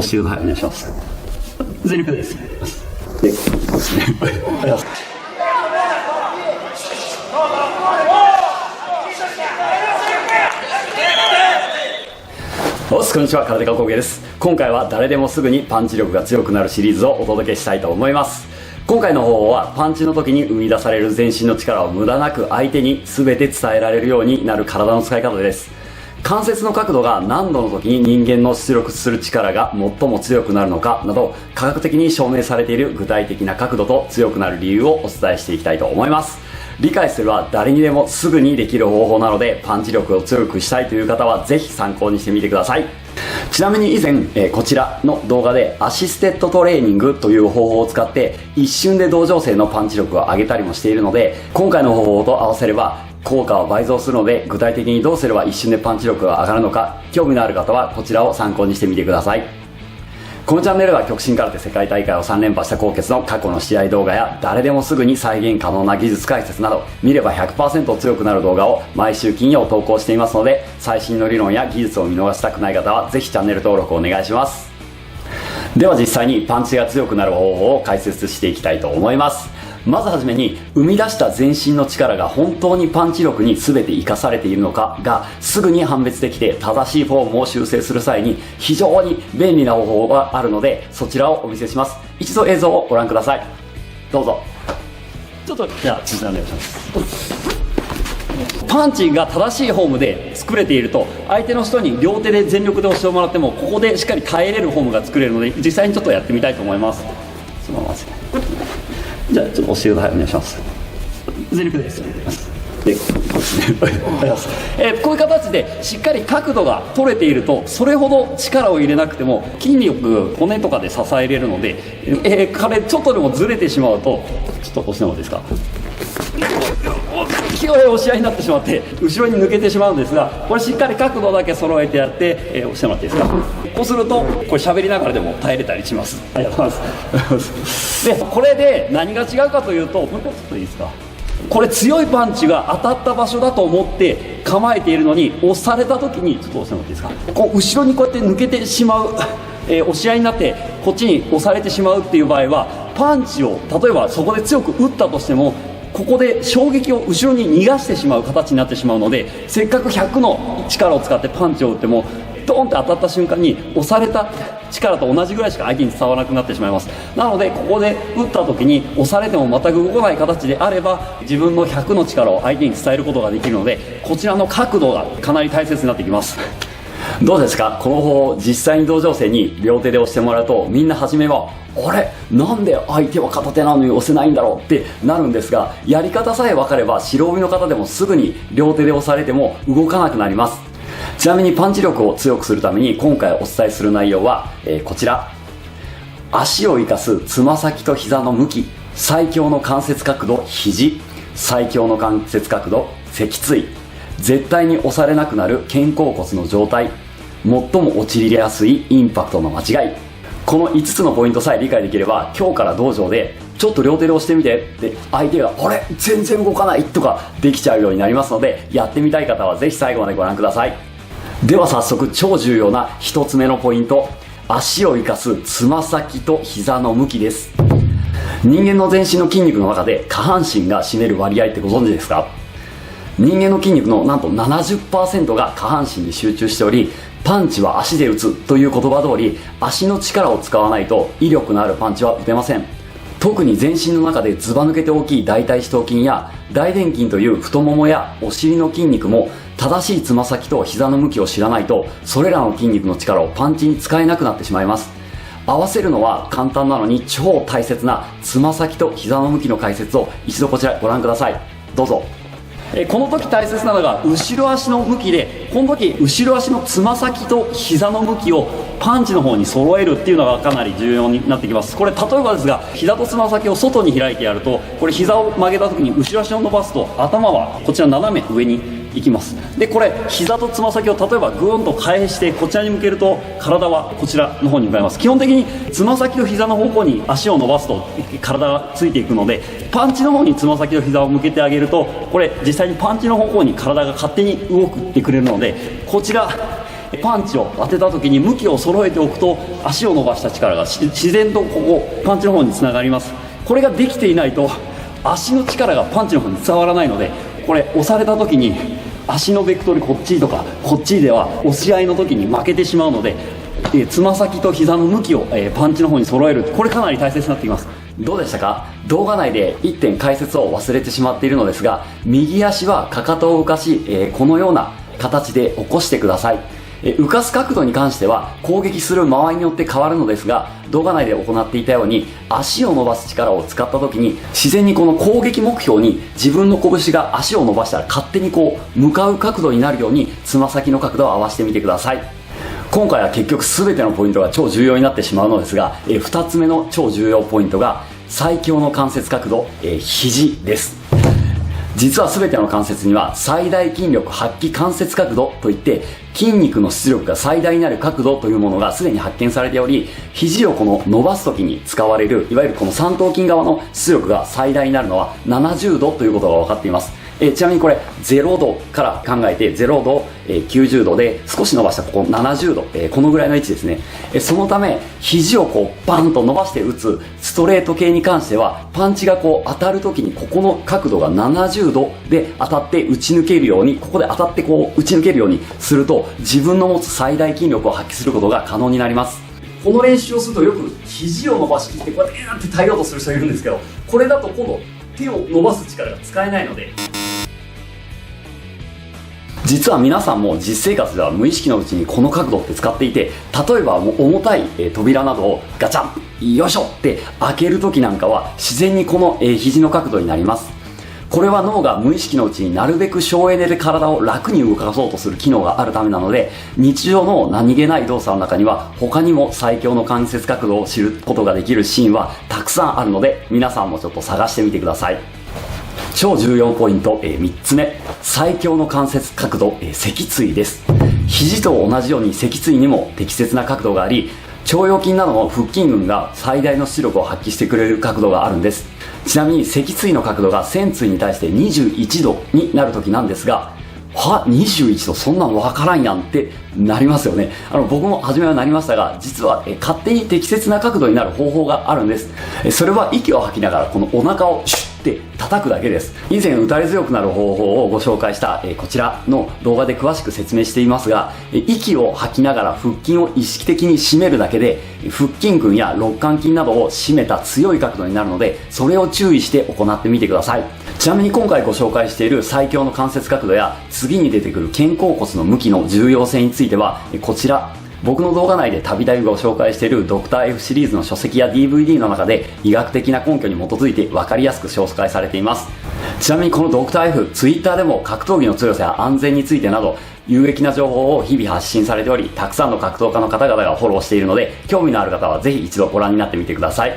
押してください。お願いします。全力です。で、そうですね。ありがとうございます。こんにちは、空手家工芸です。今回は誰でもすぐにパンチ力が強くなるシリーズをお届けしたいと思います。今回の方法はパンチの時に生み出される全身の力を無駄なく相手に全て伝えられるようになる体の使い方です。関節の角度が何度の時に人間の出力する力が最も強くなるのかなど、科学的に証明されている具体的な角度と強くなる理由をお伝えしていきたいと思います。理解すれば誰にでもすぐにできる方法なので、パンチ力を強くしたいという方はぜひ参考にしてみてください。ちなみに以前、こちらの動画でアシステッドトレーニングという方法を使って一瞬で同情生のパンチ力を上げたりもしているので、今回の方法と合わせれば効果を倍増するので、具体的にどうすれば一瞬でパンチ力が上がるのか、興味のある方はこちらを参考にしてみてください。このチャンネルは極真空手世界大会を3連覇した高傑の過去の試合動画や誰でもすぐに再現可能な技術解説など、見れば 100% 強くなる動画を毎週金曜投稿していますので、最新の理論や技術を見逃したくない方はぜひチャンネル登録をお願いします。では実際にパンチが強くなる方法を解説していきたいと思います。まずはじめに、生み出した全身の力が本当にパンチ力に全て活かされているのかがすぐに判別できて、正しいフォームを修正する際に非常に便利な方法があるので、そちらをお見せします。一度映像をご覧ください。どうぞ。ちょっとじゃあお願いします。パンチが正しいフォームで作れていると、相手の人に両手で全力で押してもらってもここでしっかり耐えれるフォームが作れるので、実際にちょっとやってみたいと思います。そのままですね。じゃあちょっと押してください。お願いします。全力です。で、そうですね。ありがとうございます。こういう形でしっかり角度が取れていると、それほど力を入れなくても筋力、骨とかで支えれるので、これちょっとでもずれてしまうと、ちょっと押してもらっていいですか。勢い押し合いになってしまって後ろに抜けてしまうんですが、これしっかり角度だけ揃えてやって、押してもらっていいですか。こうするとこれ喋りながらでも耐えれたりします。ありがとうございます。でこれで何が違うかというと、もう一回ちょっといいですか。これ強いパンチが当たった場所だと思って構えているのに、押された時にちょっと押してもらっていいですか。こう後ろにこうやって抜けてしまう押し合いになってこっちに押されてしまうっていう場合は、パンチを例えばそこで強く打ったとしても、ここで衝撃を後ろに逃がしてしまう形になってしまうので、せっかく100の力を使ってパンチを打ってもドーンって当たった瞬間に押された力と同じぐらいしか相手に伝わらなくなってしまいます。なのでここで打った時に押されても全く動かない形であれば、自分の100の力を相手に伝えることができるので、こちらの角度がかなり大切になってきます。どうですか。この方法実際に同情生に両手で押してもらうと、みんな初めはあれなんで相手は片手なのに押せないんだろうってなるんですが、やり方さえ分かれば白帯の方でもすぐに両手で押されても動かなくなります。ちなみにパンチ力を強くするために今回お伝えする内容は、こちら。足を生かすつま先と膝の向き、最強の関節角度肘、最強の関節角度脊椎、絶対に押されなくなる肩甲骨の状態、最も落ちやすいインパクトの間違い。この5つのポイントさえ理解できれば、今日から道場でちょっと両手で押してみてって相手があれ全然動かないとかできちゃうようになりますので、やってみたい方はぜひ最後までご覧ください。では早速超重要な1つ目のポイント、足を生かすつま先と膝の向きです。人間の全身の筋肉の中で下半身が占める割合ってご存知ですか。人間の筋肉のなんと 70% が下半身に集中しており、パンチは足で打つという言葉通り、足の力を使わないと威力のあるパンチは打てません。特に全身の中でずば抜けて大きい大腿四頭筋や大臀筋という太ももやお尻の筋肉も、正しいつま先と膝の向きを知らないと、それらの筋肉の力をパンチに使えなくなってしまいます。合わせるのは簡単なのに超大切なつま先と膝の向きの解説を一度こちらご覧ください。どうぞ。この時大切なのが後ろ足の向きで、この時後ろ足のつま先と膝の向きをパンチの方に揃えるっていうのがかなり重要になってきます。これ例えばですが、膝とつま先を外に開いてやると、これ膝を曲げた時に後ろ足を伸ばすと頭はこちら斜め上にいきます。でこれ膝とつま先を例えばグーンと返してこちらに向けると、体はこちらの方に向かいます。基本的につま先と膝の方向に足を伸ばすと体がついていくので、パンチの方につま先と膝を向けてあげると、これ実際にパンチの方向に体が勝手に動いてくれるので、こちらパンチを当てた時に向きを揃えておくと足を伸ばした力が自然とここパンチの方につながります。これができていないと足の力がパンチの方に伝わらないので、これ押された時に足のベクトルこっちとかこっちでは押し合いの時に負けてしまうので、つま先と膝の向きをパンチの方に揃える、これかなり大切になってきます。どうでしたか？動画内で1点解説を忘れてしまっているのですが、右足はかかとを浮かし、このような形で起こしてください。浮かす角度に関しては攻撃する間合いによって変わるのですが、動画内で行っていたように足を伸ばす力を使った時に自然にこの攻撃目標に自分の拳が足を伸ばしたら勝手にこう向かう角度になるようにつま先の角度を合わせてみてください。今回は結局全てのポイントが超重要になってしまうのですが、2つ目の超重要ポイントが最強の関節角度、肘です。実は全ての関節には最大筋力発揮関節角度といって、筋肉の出力が最大になる角度というものがすでに発見されており、肘をこの伸ばす時に使われるいわゆるこの三頭筋側の出力が最大になるのは70度ということが分かっています。ちなみにこれ0度から考えて0度、90度で少し伸ばしたここ70度、このぐらいの位置ですね。そのため肘をこうバンと伸ばして打つストレート系に関してはパンチがこう当たる時にここの角度が70度で当たって打ち抜けるように、ここで当たってこう打ち抜けるようにすると自分の持つ最大筋力を発揮することが可能になります。この練習をするとよく肘を伸ばしきってこうやってガーンって耐えようとする人いるんですけど、これだと今度手を伸ばす力が使えないので、実は皆さんも実生活では無意識のうちにこの角度って使っていて、例えば重たい扉などをガチャンよいしょって開ける時なんかは自然にこの肘の角度になります。これは脳が無意識のうちになるべく省エネで体を楽に動かそうとする機能があるためなので、日常の何気ない動作の中には他にも最強の関節角度を知ることができるシーンはたくさんあるので、皆さんもちょっと探してみてください。超重要ポイント、3つ目、最強の関節角度、脊椎です。肘と同じように脊椎にも適切な角度があり、腸腰筋などの腹筋群が最大の出力を発揮してくれる角度があるんです。ちなみに脊椎の角度が仙椎に対して21度になるときなんですが、21度そんなの分からんやんってなりますよね。僕も初めはなりましたが、実は勝手に適切な角度になる方法があるんです。それは息を吐きながらこのお腹をシュッって叩くだけです。以前打たれ強くなる方法をご紹介したこちらの動画で詳しく説明していますが、息を吐きながら腹筋を意識的に締めるだけで腹筋群や肋間筋などを締めた強い角度になるので、それを注意して行ってみてください。ちなみに今回ご紹介している最強の関節角度や次に出てくる肩甲骨の向きの重要性については、こちら僕の動画内でたびたびご紹介しているドクター F シリーズの書籍や DVD の中で医学的な根拠に基づいて分かりやすく紹介されています。ちなみにこのドクター F、Twitter でも格闘技の強さや安全についてなど有益な情報を日々発信されており、たくさんの格闘家の方々がフォローしているので、興味のある方はぜひ一度ご覧になってみてください。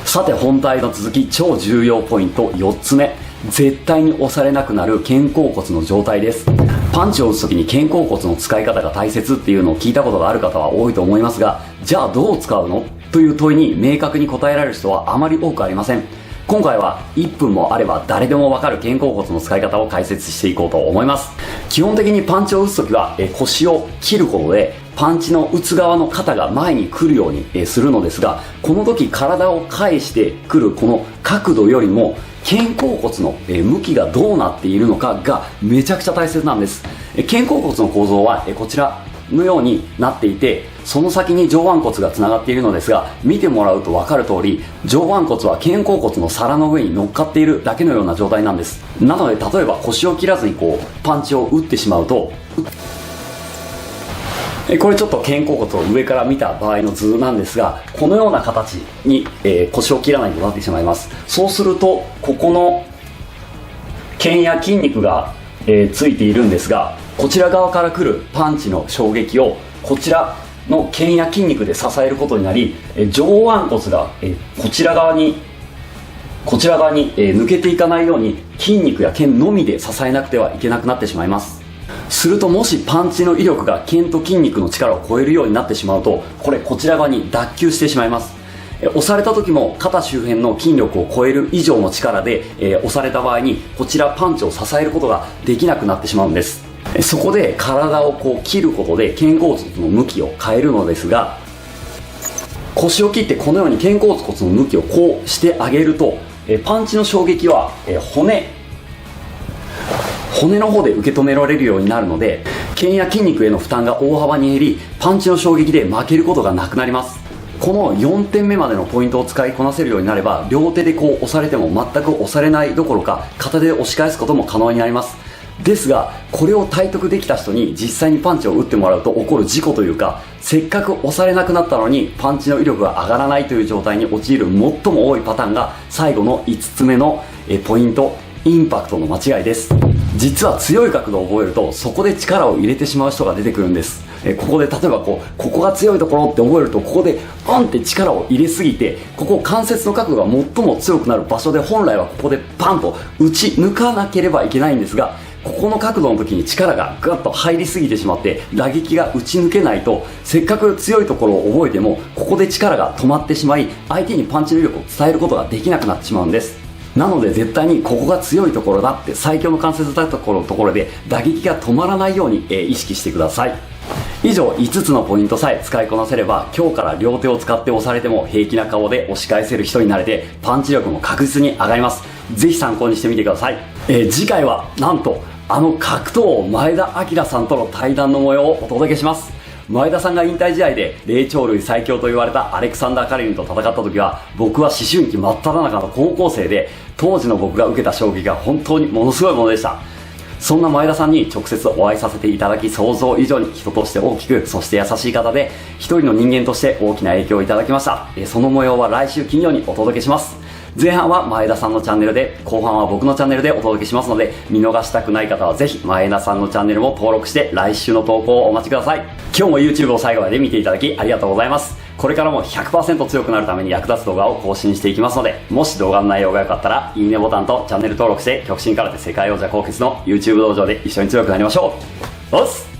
さて本題の続き、超重要ポイント4つ目、絶対に押されなくなる肩甲骨の状態です。パンチを打つ時に肩甲骨の使い方が大切っていうのを聞いたことがある方は多いと思いますが、じゃあどう使うのという問いに明確に答えられる人はあまり多くありません。今回は1分もあれば誰でもわかる肩甲骨の使い方を解説していこうと思います。基本的にパンチを打つ時は腰を切ることでパンチの打つ側の肩が前に来るようにするのですが、この時体を返してくるこの角度よりも肩甲骨の向きがどうなっているのかがめちゃくちゃ大切なんです。肩甲骨の構造はこちらのようになっていて、その先に上腕骨がつながっているのですが、見てもらうと分かる通り上腕骨は肩甲骨の皿の上に乗っかっているだけのような状態なんです。なので例えば腰を切らずにこうパンチを打ってしまうと、これちょっと肩甲骨を上から見た場合の図なんですが、このような形に、腰を切らないとなってしまいます。そうするとここの腱や筋肉が、ついているんですが、こちら側から来るパンチの衝撃をこちらの腱や筋肉で支えることになり、上腕骨が、こちら側に抜けていかないように筋肉や腱のみで支えなくてはいけなくなってしまいます。するともしパンチの威力が腱と筋肉の力を超えるようになってしまうと、こちら側に脱臼してしまいます。押された時も肩周辺の筋力を超える以上の力で、押された場合にこちらパンチを支えることができなくなってしまうんです。そこで体をこう切ることで肩甲骨の向きを変えるのですが、腰を切ってこのように肩甲骨の向きをこうしてあげると、パンチの衝撃は骨の方で受け止められるようになるので、腱や筋肉への負担が大幅に減り、パンチの衝撃で負けることがなくなります。この4点目までのポイントを使いこなせるようになれば、両手でこう押されても全く押されないどころか、片手で押し返すことも可能になります。ですが、これを体得できた人に実際にパンチを打ってもらうと起こる事故というか、せっかく押されなくなったのにパンチの威力が上がらないという状態に陥る最も多いパターンが、最後の5つ目のポイント、インパクトの間違いです。実は強い角度を覚えると、そこで力を入れてしまう人が出てくるんです。ここで例えばここが強いところって覚えると、ここでパンって力を入れすぎて、ここ関節の角度が最も強くなる場所で、本来はここでパンと打ち抜かなければいけないんですが、ここの角度の時に力がグッと入りすぎてしまって、打撃が打ち抜けないと、せっかく強いところを覚えてもここで力が止まってしまい、相手にパンチの威力を伝えることができなくなってしまうんです。なので絶対にここが強いところだって、最強の関節だったところで打撃が止まらないように意識してください。以上5つのポイントさえ使いこなせれば、今日から両手を使って押されても平気な顔で押し返せる人になれて、パンチ力も確実に上がります。ぜひ参考にしてみてください。次回はなんと格闘王前田明さんとの対談の模様をお届けします。前田さんが引退試合で霊長類最強と言われたアレクサンダー・カリンと戦った時は、僕は思春期真っ只中の高校生で、当時の僕が受けた衝撃が本当にものすごいものでした。そんな前田さんに直接お会いさせていただき、想像以上に人として大きく、そして優しい方で、一人の人間として大きな影響をいただきました。その模様は来週金曜にお届けします。前半は前田さんのチャンネルで、後半は僕のチャンネルでお届けしますので、見逃したくない方はぜひ前田さんのチャンネルも登録して来週の投稿をお待ちください。今日も YouTube を最後まで見ていただきありがとうございます。これからも 100% 強くなるために役立つ動画を更新していきますので、もし動画の内容が良かったらいいねボタンとチャンネル登録して、極真空手世界王者高傑の YouTube 道場で一緒に強くなりましょう。おっす。